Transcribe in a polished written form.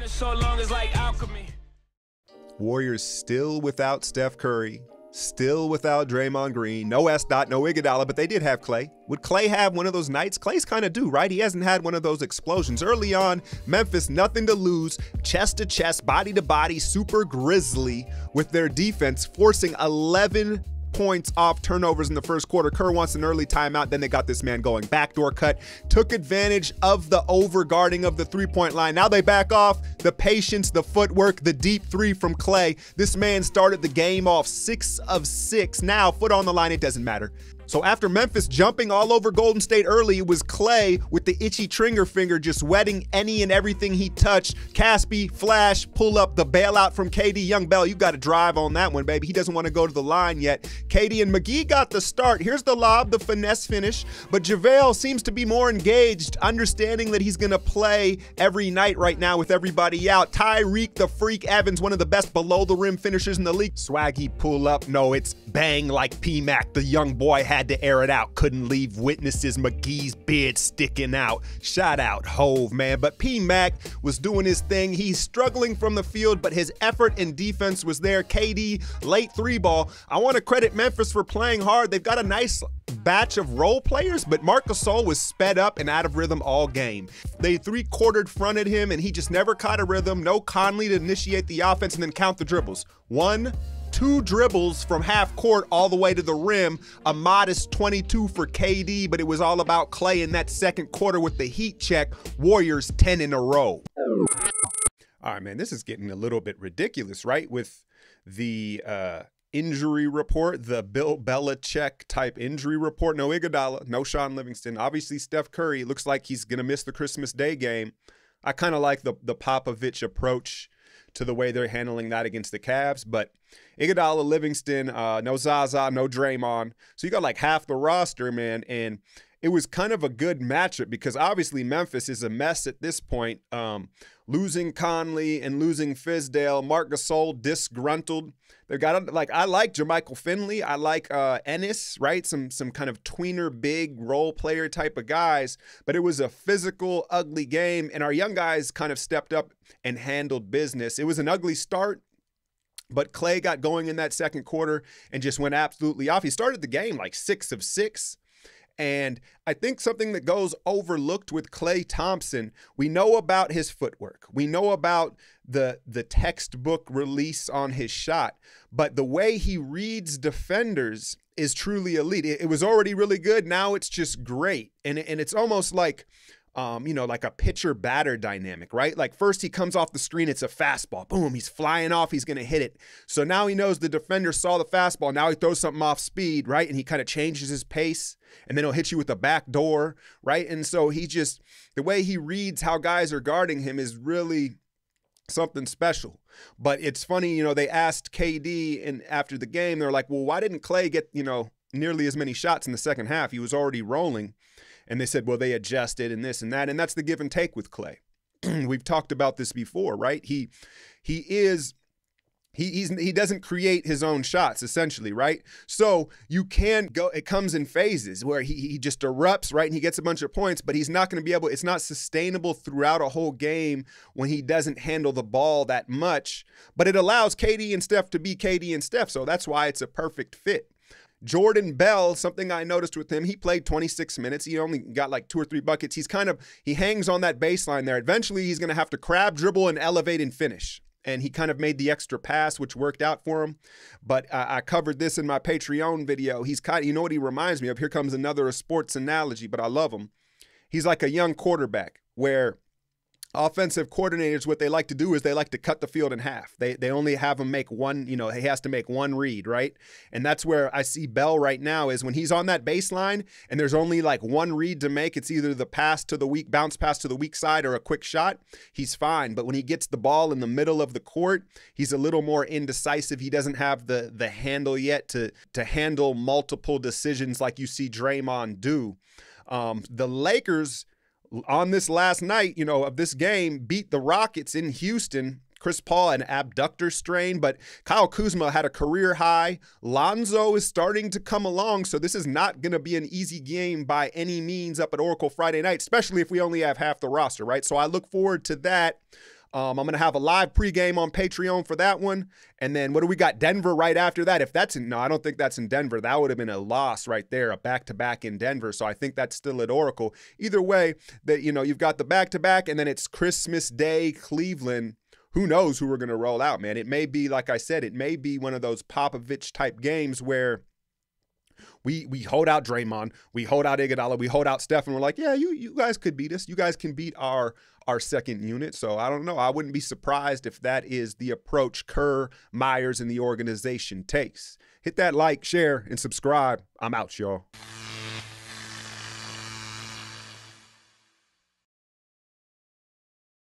so long it's like alchemy. Warriors still without Steph Curry, still without Draymond Green, no S. Dot, no Iguodala, but they did have Klay. Would Klay have one of those nights? Klay's kind of due, right? He hasn't had one of those explosions. Early on, Memphis, nothing to lose, chest to chest, body to body, super Grizzly with their defense, forcing 11 points off turnovers in the first quarter. Kerr wants an early timeout. Then they got this man going. Backdoor cut. Took advantage of the overguarding of the three-point line. Now they back off. The patience, the footwork, the deep three from Klay. This man started the game off 6 of 6. Now, foot on the line, it doesn't matter. So after Memphis jumping all over Golden State early, it was Klay with the itchy trigger finger just wetting any and everything he touched. Caspi, flash, pull up, the bailout from KD. Young Bell, you got to drive on that one, baby. He doesn't want to go to the line yet. KD and McGee got the start. Here's the lob, the finesse finish. But JaVale seems to be more engaged, understanding that he's going to play every night right now with everybody out. Tyreek the Freak Evans, one of the best below the rim finishers in the league. Swaggy pull up. No, it's bang like P-Mac. The young boy had to air it out. Couldn't leave witnesses. McGee's beard sticking out. Shout out Hove, man. But P-Mac was doing his thing. He's struggling from the field, but his effort and defense was there. KD, late three ball. I want to credit Memphis for playing hard. They've got a nice batch of role players, but Marc Gasol was sped up and out of rhythm all game. They three-quartered fronted him, and he just never caught a rhythm. No Conley to initiate the offense and then count the dribbles. 1, 2 dribbles from half court all the way to the rim, a modest 22 for KD, but it was all about Klay in that second quarter with the heat check. Warriors 10 in a row. All right, man, this is getting a little bit ridiculous, right? With the injury report, the Bill Belichick type injury report. No Iguodala, no Sean Livingston. Obviously, Steph Curry looks like he's going to miss the Christmas Day game. I kind of like the Popovich approach to the way they're handling that against the Cavs. But Iguodala, Livingston, no Zaza, no Draymond. So you got like half the roster, man. And it was kind of a good matchup because obviously Memphis is a mess at this point. Losing Conley and losing Fizdale, Marc Gasol disgruntled. They've got, like, I like Jermichael Finley. I like Ennis, right? Some kind of tweener, big role player type of guys. But it was a physical, ugly game. And our young guys kind of stepped up and handled business. It was an ugly start. But Klay got going in that second quarter and just went absolutely off. He started the game like 6 of 6. And I think something that goes overlooked with Klay Thompson, we know about his footwork. We know about the textbook release on his shot. But the way he reads defenders is truly elite. It was already really good. Now it's just great. And it's almost like, like a pitcher-batter dynamic, right? Like first he comes off the screen, it's a fastball. Boom, he's flying off, he's going to hit it. So now he knows the defender saw the fastball. Now he throws something off speed, right? And he kind of changes his pace, and then he'll hit you with a back door, right? And so the way he reads how guys are guarding him is really something special. But it's funny, they asked KD and after the game, they're like, well, why didn't Klay get, nearly as many shots in the second half? He was already rolling. And they said, well, they adjusted and this and that. And that's the give and take with Klay. We've talked about this before, right? He doesn't create his own shots, essentially, right? So you can go, it comes in phases where he just erupts, right? And he gets a bunch of points, but he's not going to be able, it's not sustainable throughout a whole game when he doesn't handle the ball that much. But it allows KD and Steph to be KD and Steph. So that's why it's a perfect fit. Jordan Bell, something I noticed with him, he played 26 minutes. He only got like 2 or 3 buckets. He hangs on that baseline there. Eventually, he's going to have to crab, dribble, and elevate and finish. And he kind of made the extra pass, which worked out for him. But I covered this in my Patreon video. He's you know what he reminds me of? Here comes another sports analogy, but I love him. He's like a young quarterback where offensive coordinators, what they like to do is they like to cut the field in half. They only have him make one, he has to make one read, right? And that's where I see Bell right now is when he's on that baseline and there's only like one read to make. It's either the bounce pass to the weak side or a quick shot. He's fine. But when he gets the ball in the middle of the court, he's a little more indecisive. He doesn't have the handle yet to handle multiple decisions like you see Draymond do. The Lakers, on this last night, of this game, beat the Rockets in Houston. Chris Paul, an abductor strain, but Kyle Kuzma had a career high. Lonzo is starting to come along, so this is not going to be an easy game by any means up at Oracle Friday night, especially if we only have half the roster, right? So I look forward to that. I'm going to have a live pregame on Patreon for that one. And then what do we got? Denver right after that. If that's no, I don't think that's in Denver. That would have been a loss right there, a back-to-back in Denver. So I think that's still at Oracle. Either way, that you've got the back-to-back, and then it's Christmas Day, Cleveland. Who knows who we're going to roll out, man? It may be, like I said, it may be one of those Popovich-type games where we hold out Draymond, we hold out Iguodala, we hold out Steph, and we're like, yeah, you guys could beat us. You guys can beat our second unit. So I don't know. I wouldn't be surprised if that is the approach Kerr, Myers, and the organization takes. Hit that like, share, and subscribe. I'm out, y'all.